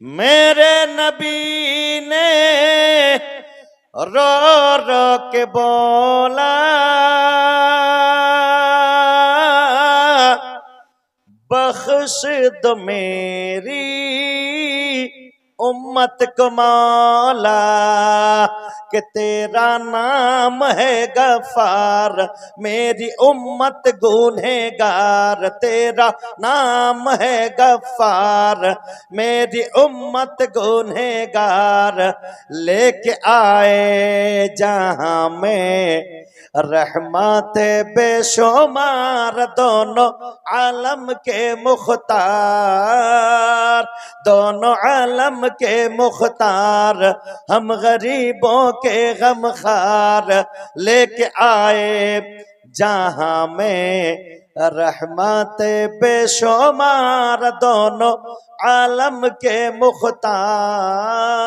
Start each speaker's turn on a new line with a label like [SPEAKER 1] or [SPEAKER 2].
[SPEAKER 1] मेरे नबी ने रो रो के बोला, बख्श दो मेरी उम्मत को मौला, कि तेरा नाम है गफार, मेरी उम्मत गुनहगार। तेरा नाम है गफार, मेरी उम्मत गुनहगार। लेके आए जहां में रहमत बेशुमार, दोनों आलम के मुख्तार, दोनों आलम के मुख्तार। हम गरीबों के गमखार, लेके आए जहां में रहमत बेशुमार, दोनों आलम के मुख्तार।